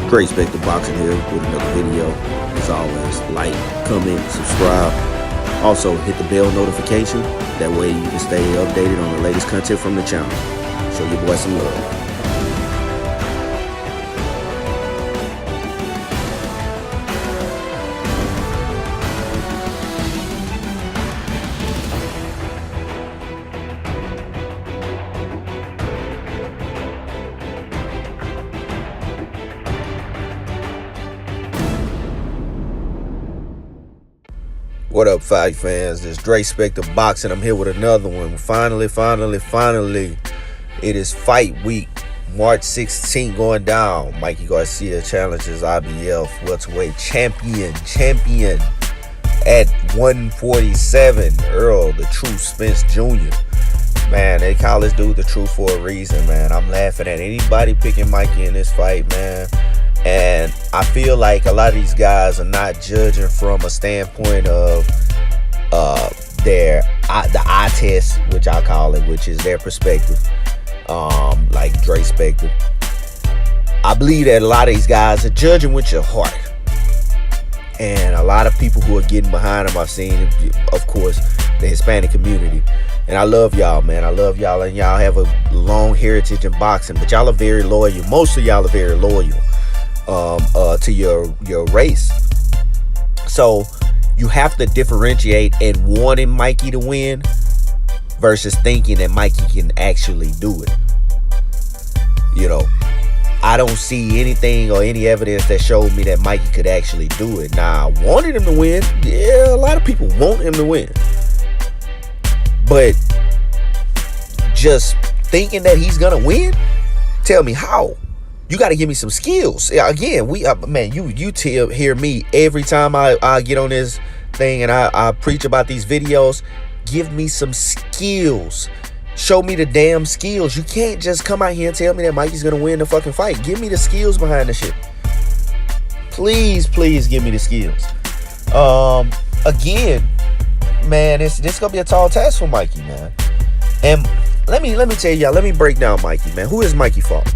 Great Spectre Boxing here with another video. As always, like, comment, subscribe. Also, hit the bell notification. That way you can stay updated on the latest content from the channel. Show your boy some love. What up, fight fans? This is Great Spectre Boxing. I'm here with another one. Finally, it is fight week. March 16th going down. Mikey Garcia challenges IBF welterweight champion at 147. Errol, the true Spence Jr. Man, they call this dude the truth for a reason, man. I'm laughing at anybody picking Mikey in this fight, man. And I feel like a lot of these guys are not judging from a standpoint of the eye test, which I call it, which is their perspective. Like Dre Spectre. I believe that a lot of these guys are judging with your heart. And a lot of people who are getting behind them, I've seen, of course, the Hispanic community. And I love y'all, man. I love y'all, and y'all have a long heritage in boxing. But y'all are very loyal. Most of y'all are very loyal to your race. So you have to differentiate in wanting Mikey to win versus thinking that Mikey can actually do it. You know, I don't see anything or any evidence that showed me that Mikey could actually do it. Now, I wanted him to win. Yeah, a lot of people want him to win. But just thinking that he's gonna win, tell me how. You got to give me some skills. Again, man, you hear me every time I get on this thing and I preach about these videos. Give me some skills. Show me the damn skills. You can't just come out here and tell me that Mikey's gonna win the fucking fight. Give me the skills behind the shit. Please give me the skills. Again, man, this gonna be a tall task for Mikey, man. And let me tell y'all. Let me break down Mikey, man. Who is Mikey fought?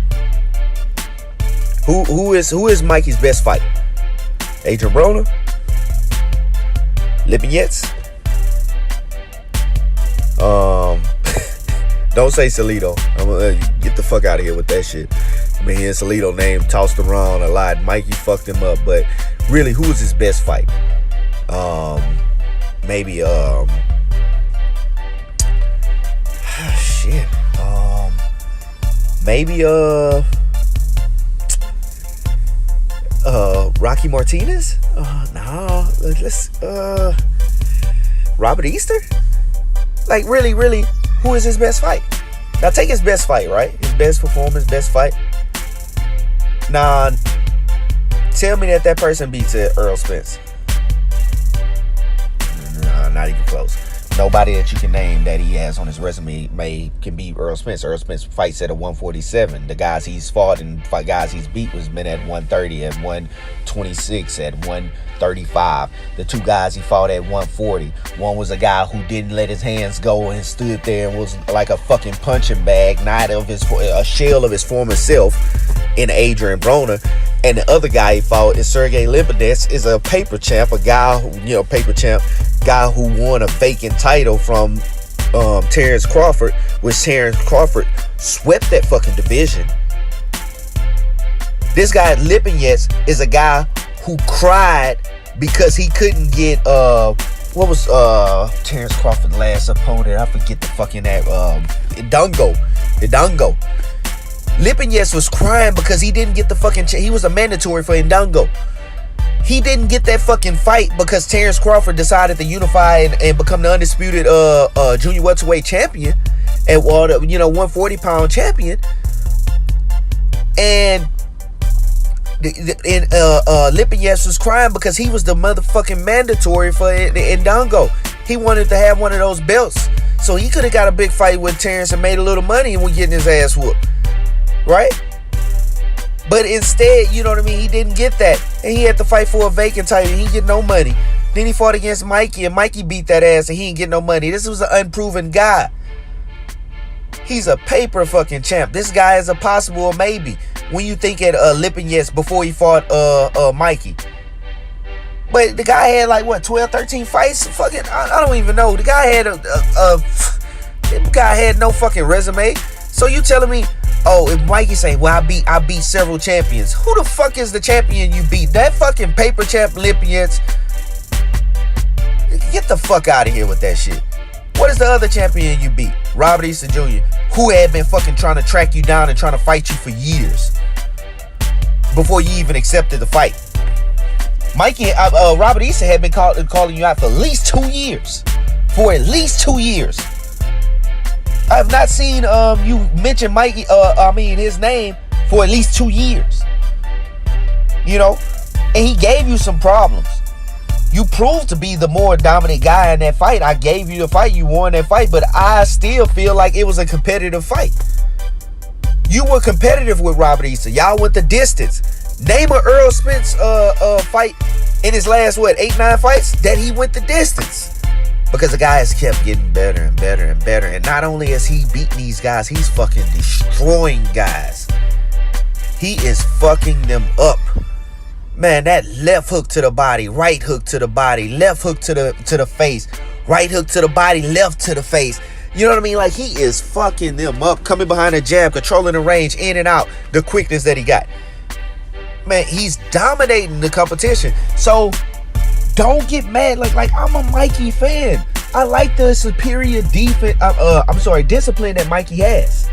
Who is Mikey's best fight? Adrian Broner? Lipinets? Don't say Salido. I'm gonna get the fuck out of here with that shit. I mean, his Salido name tossed around a lot. Mikey fucked him up, but really, who was his best fight? Maybe shit. Maybe Rocky Martinez? No. Let's Robert Easter? Like, really, who is his best fight? Now take his best fight, right? His best performance, best fight. Nah, tell me that person beats Errol Spence. Nah, not even close. Nobody that you can name that he has on his resume can beat Errol Spence. Errol Spence fights at a 147. The guys he's fought and guys he's beat was been at 130, at 126, at 135. The two guys he fought at 140. One was a guy who didn't let his hands go and stood there and was like a fucking punching bag, a shell of his former self in Adrian Broner. And the other guy he fought is Sergey Lipinets, is a paper champ, a guy who, guy who won a vacant title from Terrence Crawford, which Terrence Crawford swept that fucking division. This guy Lipinets is a guy who cried because he couldn't get what was Terrence Crawford's last opponent? I forget the fucking Hidalgo. Lipinets was crying because he didn't get the fucking he was a mandatory for Hidalgo. He didn't get that fucking fight because Terrence Crawford decided to unify and become the undisputed junior welterweight champion and 140-pound champion. And Lipinets was crying because he was the motherfucking mandatory for Hidalgo. He wanted to have one of those belts, so he could have got a big fight with Terrence and made a little money and was getting his ass whooped, right? But instead, you know what I mean, he didn't get that. And he had to fight for a vacant title. He didn't get no money. Then he fought against Mikey, and Mikey beat that ass, and he didn't get no money. This was an unproven guy. He's a paper fucking champ. This guy is a possible maybe. when you think at Lipinets before he fought Mikey. But the guy had like what, 12, 13 fights? Fucking, I don't even know. The guy had the guy had no fucking resume. So you telling me, oh, if Mikey saying, well, I beat several champions. Who the fuck is the champion you beat? That fucking paper champ Lipinets. Get the fuck out of here with that shit. What is the other champion you beat? Robert Easter Jr., who had been fucking trying to track you down and trying to fight you for years before you even accepted the fight. Robert Easter had been calling you out for at least 2 years. For at least 2 years. I have not seen you mention his name for at least 2 years. You know, and he gave you some problems. You proved to be the more dominant guy in that fight. I gave you the fight. You won that fight. But I still feel like it was a competitive fight. You were competitive with Robert Easter. Y'all went the distance. Name a Errol Spence fight in his last, 8-9 fights that he went the distance. Because the guy has kept getting better and better and better. And not only has he beaten these guys, he's fucking destroying guys. He is fucking them up. Man, that left hook to the body, right hook to the body, left hook to the face, right hook to the body, left to the face. You know what I mean? Like, he is fucking them up, coming behind the jab, controlling the range, in and out, the quickness that he got. Man, he's dominating the competition. So don't get mad. Like I'm a Mikey fan. I like the superior discipline that Mikey has.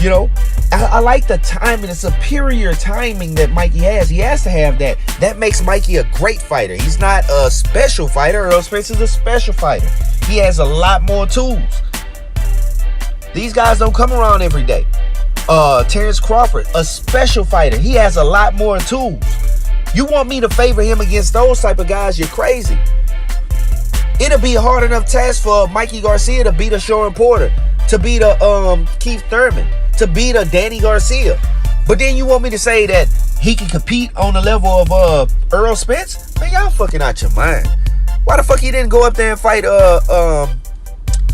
You know, I like the timing, the superior timing that Mikey has. He has to have that. That makes Mikey a great fighter. He's not a special fighter. Errol Spence is a special fighter. He has a lot more tools. These guys don't come around every day. Terrence Crawford, a special fighter. He has a lot more tools. You want me to favor him against those type of guys? You're crazy. It'll be a hard enough task for Mikey Garcia to beat a Sean Porter, to beat a Keith Thurman, to beat a Danny Garcia. But then you want me to say that he can compete on the level of Errol Spence? Man, y'all fucking out your mind. Why the fuck he didn't go up there and fight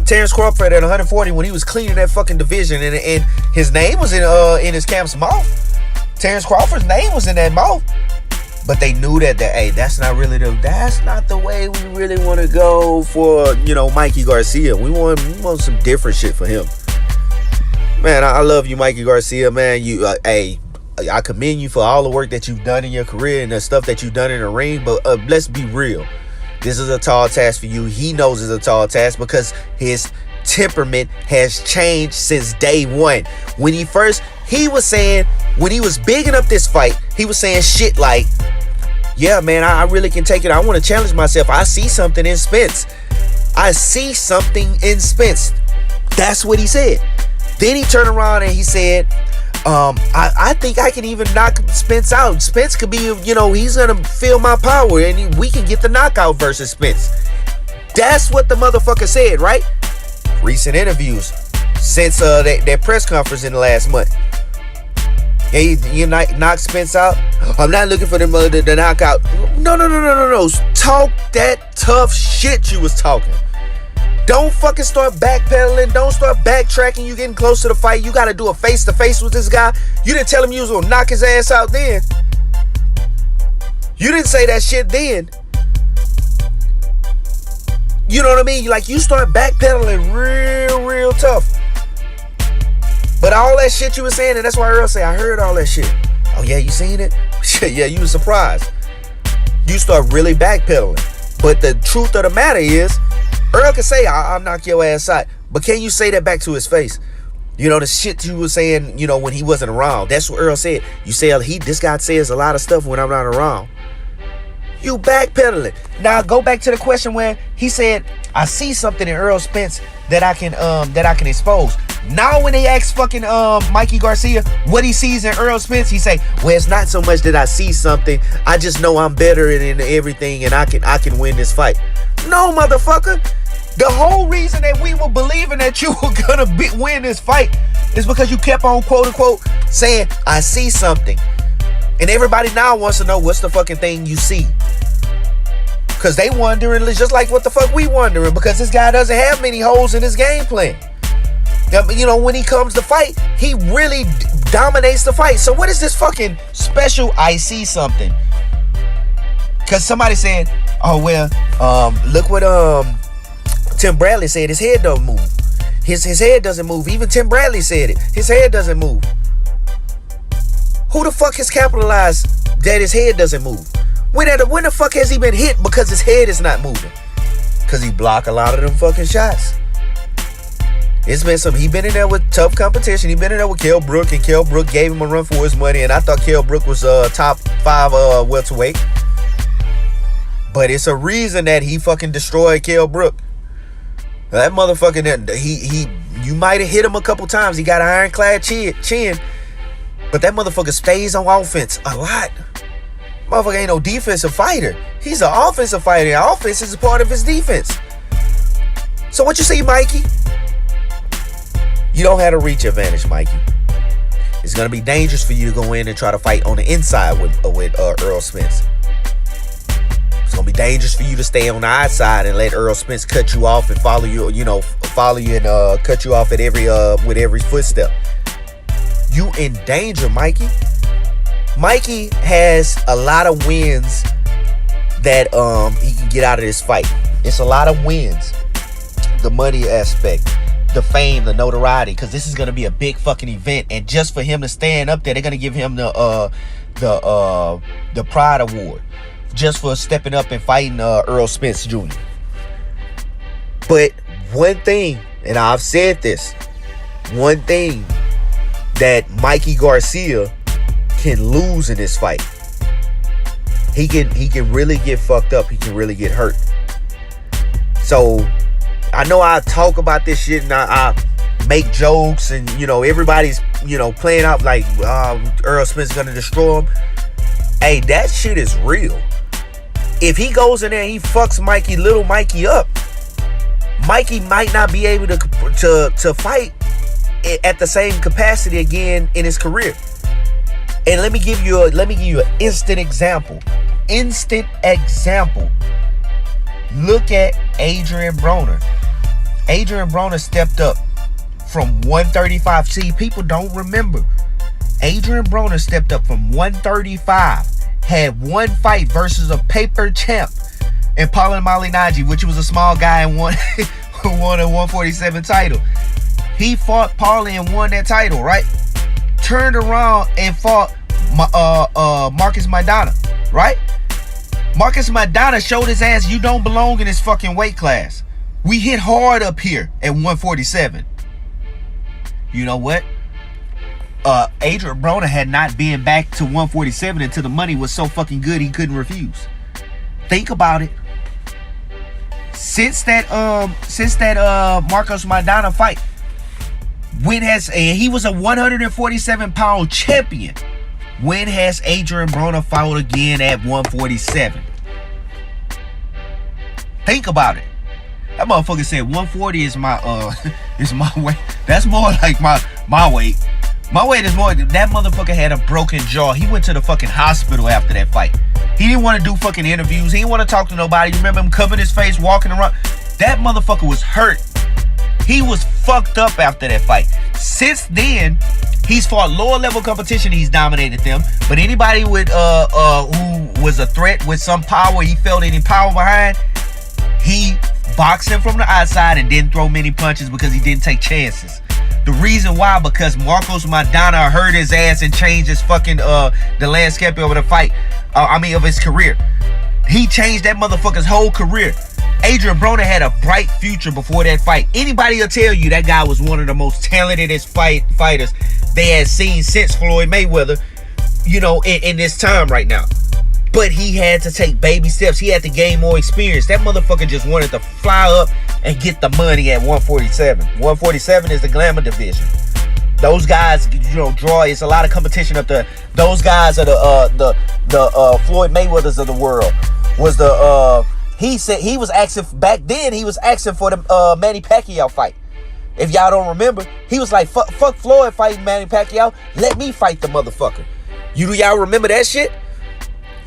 Terrence Crawford at 140 when he was cleaning that fucking division and his name was in his camp's mouth? Terrence Crawford's name was in that mouth. But they knew that hey, that's not the way we really want to go for, Mikey Garcia. We want some different shit for him. Man, I love you, Mikey Garcia, man. I commend you for all the work that you've done in your career and the stuff that you've done in the ring. But let's be real. This is a tall task for you. He knows it's a tall task because his temperament has changed since day one. When he was saying, when he was bigging up this fight, he was saying shit like, yeah, man, I really can take it. I want to challenge myself. I see something in Spence. That's what he said. Then he turned around and he said, I think I can even knock Spence out. Spence could be, he's going to feel my power and we can get the knockout versus Spence. That's what the motherfucker said, right? Recent interviews since that press conference in the last month. Yeah, you knock Spence out. I'm not looking for the knockout. No. Talk that tough shit you was talking. Don't fucking start backpedaling. Don't start backtracking. You getting close to the fight. You got to do a face-to-face with this guy. You didn't tell him you was going to knock his ass out then. You didn't say that shit then. You know what I mean? Like, you start backpedaling real tough. But all that shit you was saying, and that's why Earl say, I heard all that shit. Oh, yeah, you seen it? Yeah, you was surprised. You start really backpedaling. But the truth of the matter is, Earl can say, I'll knock your ass out. But can you say that back to his face? The shit you was saying, when he wasn't around. That's what Earl said. You say, this guy says a lot of stuff when I'm not around. You backpedaling. Now go back to the question where he said, I see something in Errol Spence that I can expose. Now when they ask fucking Mikey Garcia what he sees in Errol Spence, he say, well, it's not so much that I see something. I just know I'm better in everything and I can win this fight. No, motherfucker. The whole reason that we were believing that you were gonna win this fight is because you kept on quote unquote saying, I see something. And everybody now wants to know what's the fucking thing you see. Because they wondering just like what the fuck we wondering, because this guy doesn't have many holes in his game plan. You know, when he comes to fight, he really dominates the fight. So what is this fucking special I see something? Because somebody said, oh, well, look what Tim Bradley said. His head don't move. His head doesn't move. Even Tim Bradley said it. His head doesn't move. Who the fuck has capitalized that his head doesn't move? When the fuck has he been hit because his head is not moving? Because he blocked a lot of them fucking shots. It's been he been in there with tough competition. He been in there with Kell Brook, and Kell Brook gave him a run for his money. And I thought Kell Brook was top 5 welterweight. But it's a reason that he fucking destroyed Kell Brook. That motherfucker, you might have hit him a couple times. He got an ironclad chin. But that motherfucker stays on offense a lot. Motherfucker ain't no defensive fighter. He's an offensive fighter. Offense is a part of his defense. So what you see, Mikey? You don't have a reach advantage, Mikey. It's going to be dangerous for you to go in and try to fight on the inside with Errol Spence. It's going to be dangerous for you to stay on the outside and let Errol Spence cut you off and follow you and cut you off at with every footstep. You in danger, Mikey. Mikey has a lot of wins that he can get out of this fight. It's a lot of wins. The money aspect, the fame, the notoriety, because this is going to be a big fucking event. And just for him to stand up there, they're going to give him the Pride Award just for stepping up and fighting Errol Spence Jr. But one thing, and I've said this, one thing that Mikey Garcia can lose in this fight. He can really get fucked up. He can really get hurt. So I know I talk about this shit and I make jokes and everybody's playing out like Errol Spence is gonna destroy him. Hey, that shit is real. If he goes in there and he fucks little Mikey up, Mikey might not be able to fight at the same capacity again in his career. And let me give you an instant example. Look at Adrian Broner. Adrian Broner stepped up from 135. See, people don't remember. Adrian Broner stepped up from 135, had one fight versus a paper champ in Paul Malignaggi, which was a small guy and won a 147 title. He fought Paulie and won that title, right? Turned around and fought Marcus Maidana, right? Marcus Maidana showed his ass, you don't belong in this fucking weight class. We hit hard up here at 147. You know what? Adrian Broner had not been back to 147 until the money was so fucking good he couldn't refuse. Think about it. Since that Marcus Maidana fight, he was a 147-pound champion. When has Adrian Broner fought again at 147? Think about it. That motherfucker said 140 is my weight. That's more like my weight. My weight is more. That motherfucker had a broken jaw. He went to the fucking hospital after that fight. He didn't want to do fucking interviews. He didn't want to talk to nobody. You remember him covering his face, walking around? That motherfucker was hurt. He was fucked up after that fight. Since then, he's fought lower level competition. He's dominated them. But anybody with who was a threat with some power, he felt any power behind, he boxed him from the outside and didn't throw many punches because he didn't take chances. The reason why, because Marcos Maidana hurt his ass and changed his fucking the landscape of the fight. Of his career. He changed that motherfucker's whole career. Adrian Broner had a bright future before that fight. Anybody will tell you that guy was one of the most talentedest fighters they had seen since Floyd Mayweather, in this time right now. But he had to take baby steps. He had to gain more experience. That motherfucker just wanted to fly up and get the money at 147. 147 is the glamour division. Those guys, draw. It's a lot of competition up there. Those guys are the Floyd Mayweathers of the world. He said he was asking back then. He was asking for the Manny Pacquiao fight. If y'all don't remember, he was like, "Fuck Floyd fighting Manny Pacquiao. Let me fight the motherfucker." Y'all remember that shit?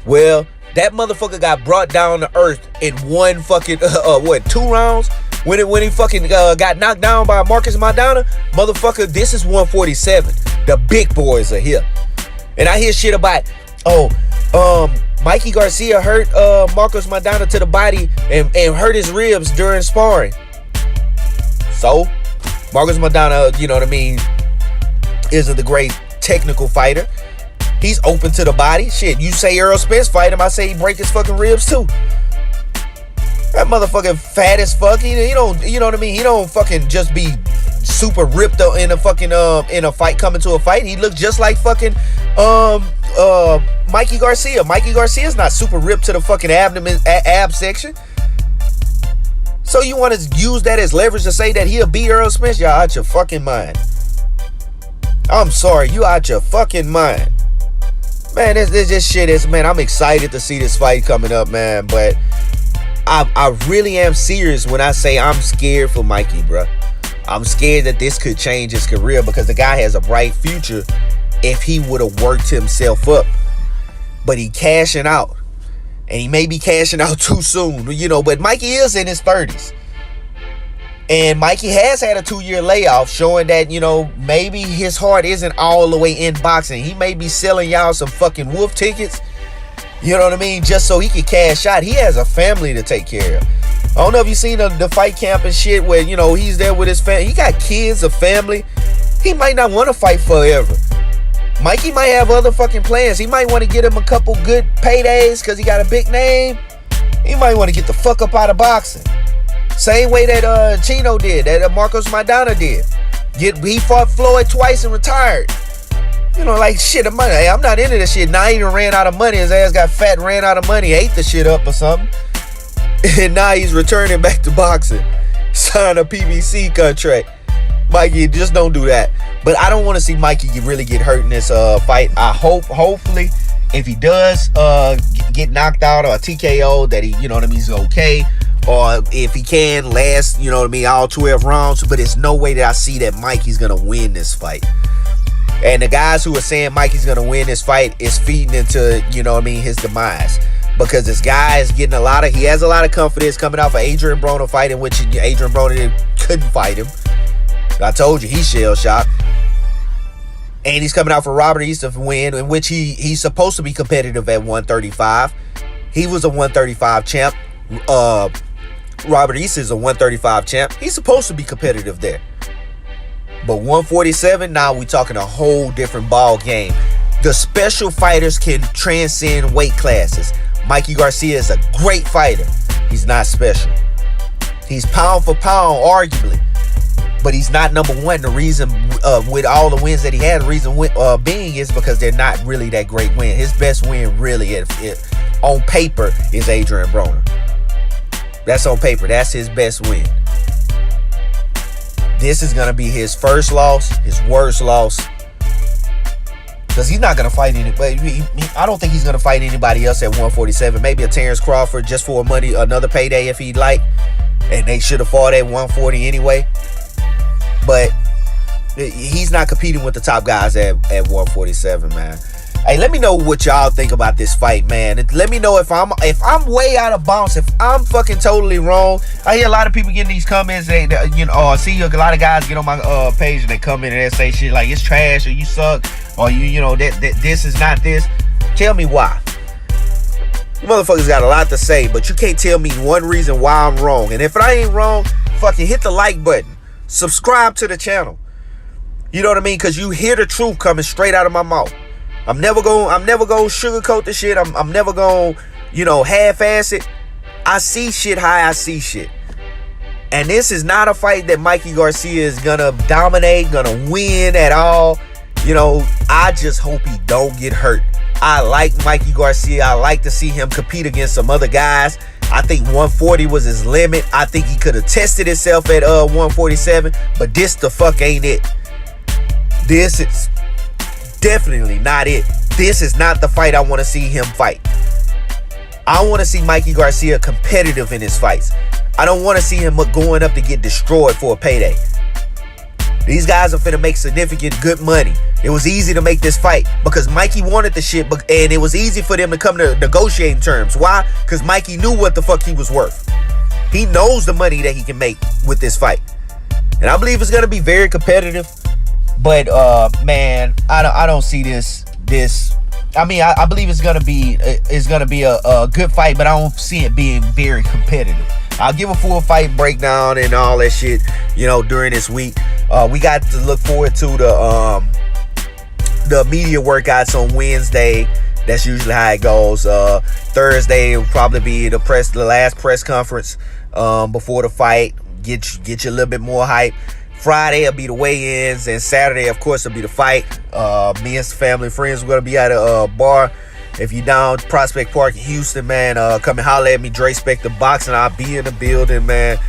Well, that motherfucker got brought down to earth in one fucking 2 rounds. when he fucking got knocked down by Marcus Maidana, motherfucker, this is 147. The big boys are here. And I hear shit about, Mikey Garcia hurt Marcus Maidana to the body and hurt his ribs during sparring. So, Marcus Maidana, you know what I mean, isn't the great technical fighter. He's open to the body. Shit, you say Errol Spence fight him, I say he break his fucking ribs too. That motherfucking fat as fuck. He don't, you know what I mean? He don't fucking just be super ripped in a fucking in a fight, coming to a fight. He looks just like fucking Mikey Garcia. Mikey Garcia's not super ripped to the fucking abdomen, ab section. So you want to use that as leverage to say that he'll beat Errol Spence? Y'all out your fucking mind. I'm sorry, you out your fucking mind. Man, this shit is, man, I'm excited to see this fight coming up, man. But I really am serious when I say I'm scared for Mikey, bro. I'm scared that this could change his career because the guy has a bright future if he would have worked himself up. But he cashing out. And he may be cashing out too soon, you know. But Mikey is in his 30s. And Mikey has had a 2-year layoff, showing that, you know, maybe his heart isn't all the way in boxing. He may be selling y'all some fucking wolf tickets, you know what I mean, just so he can cash out. He has a family to take care of. I don't know if you seen the fight camp and shit where, you know, he's there with his family. He got kids, a family. He might not want to fight forever. Mikey might have other fucking plans. He might want to get him a couple good paydays because he got a big name. He might want to get the fuck up out of boxing. Same way that Chino did, that Marcos Maidana did. He fought Floyd twice and retired. You know, like, shit, I'm not into this shit. Now he done ran out of money. His ass got fat, ran out of money, ate the shit up or something. And now he's returning back to boxing. Sign a PBC contract. Mikey, just don't do that. But I don't want to see Mikey really get hurt in this fight. I hopefully, if he does get knocked out or TKO, that he, you know what I mean, he's okay. Or if he can last, you know what I mean, all 12 rounds. But it's no way that I see that Mikey's going to win this fight. And the guys who are saying Mikey's going to win this fight is feeding into, you know what I mean, his demise. Because this guy is getting he has a lot of confidence coming off of Adrian Broner fight, in which Adrian Broner couldn't fight him. I told you, he's shell-shocked. And he's coming out for Robert East to win, in which he's supposed to be competitive at 135. He was a 135 champ. Robert East is a 135 champ. He's supposed to be competitive there. But 147, now we talking a whole different ball game. The special fighters can transcend weight classes. Mikey Garcia is a great fighter. He's not special. He's pound for pound, arguably. But he's not number one. The reason, with all the wins that he had, the reason being is because they're not really that great win. His best win, really, on paper, is Adrian Broner. That's on paper. That's his best win. This is going to be his first loss, his worst loss. Because he's not going to fight anybody. I don't think he's going to fight anybody else at 147. Maybe a Terrence Crawford just for another payday if he'd like. And they should have fought at 140 anyway. But he's not competing with the top guys at 147, man. Hey, let me know what y'all think about this fight, man. Let me know if I'm way out of bounds, if I'm fucking totally wrong. I hear a lot of people getting these comments, I see a lot of guys get on my page and they come in and they say shit like it's trash or you suck or that this is not this. Tell me why. You motherfuckers got a lot to say, but you can't tell me one reason why I'm wrong. And if I ain't wrong, fucking hit the like button. Subscribe to the channel. You know what I mean? Because you hear the truth coming straight out of my mouth. I'm never gonna sugarcoat the shit. I'm never gonna, half-ass it. I see shit how I see shit. And this is not a fight that Mikey Garcia is gonna dominate, gonna win at all. I just hope he don't get hurt. I like Mikey Garcia. I like to see him compete against some other guys. I think 140 was his limit. I think he could have tested himself at 147, but this the fuck ain't it. This is definitely not it. This is not the fight I want to see him fight. I want to see Mikey Garcia competitive in his fights. I don't want to see him going up to get destroyed for a payday. These guys are finna make significant good money. It was easy to make this fight because Mikey wanted the shit, and it was easy for them to come to negotiating terms. Why? Because Mikey knew what the fuck he was worth. He knows the money that he can make with this fight. And I believe it's going to be very competitive. But, man, I don't see this. I mean, I believe it's going to be a good fight, but I don't see it being very competitive. I'll give a full fight breakdown and all that shit, you know, during this week. We got to look forward to the media workouts on Wednesday. That's usually how it goes. Thursday will probably be the last press conference before the fight. Get you a little bit more hype. Friday will be the weigh-ins, and Saturday, of course, will be the fight. Me and some family and friends are going to be at a bar. If you're down Prospect Park in Houston, man, come and holler at me, Dre Spective Boxing. I'll be in the building, man.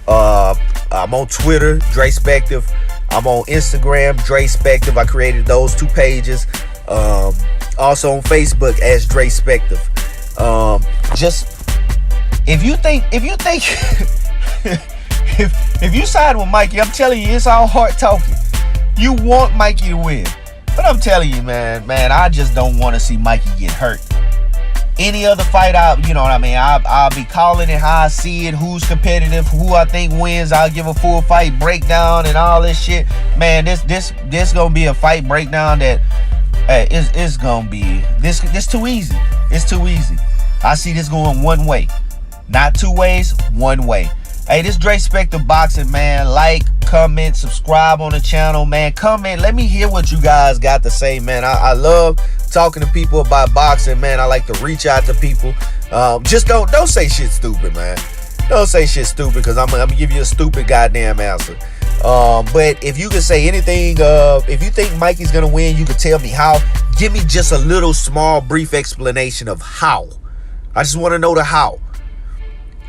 I'm on Twitter, Dre Spective. I'm on Instagram, Dre Spective. I created those 2 pages. Also on Facebook as Dre Spective. Just if you think if you side with Mikey, I'm telling you, it's all heart talking. You want Mikey to win. But I'm telling you, man, I just don't want to see Mikey get hurt. Any other fight, you know what I mean? I'll be calling it how I see it, who's competitive, who I think wins. I'll give a full fight breakdown and all this shit. Man, this gonna be a fight breakdown that it's gonna be this too easy. It's too easy. I see this going one way, not 2 ways, one way. Hey, this Dre Spective Boxing, man. Like, comment, subscribe on the channel, man. Comment. Let me hear what you guys got to say, man. I love talking to people about boxing, man. I like to reach out to people. Just don't say shit stupid, man. Don't say shit stupid, because I'm gonna give you a stupid goddamn answer. But if you can say anything, if you think Mikey's gonna win, you can tell me how. Give me just a little small brief explanation of how. I just want to know the how.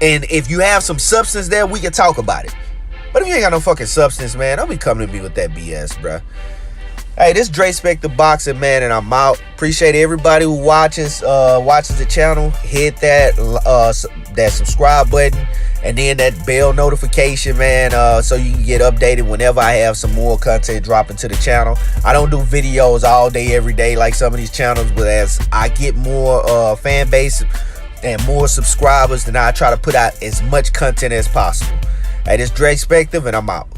And if you have some substance there, we can talk about it. But if you ain't got no fucking substance, man, don't be coming to me with that BS, bruh. Hey, this Dre Spective Boxing, man, and I'm out. Appreciate everybody who watches the channel. Hit that subscribe button and then that bell notification, man, so you can get updated whenever I have some more content dropping to the channel. I don't do videos all day, every day like some of these channels, but as I get more fan base and more subscribers, then I try to put out as much content as possible. Hey, this Dre Spective, and I'm out.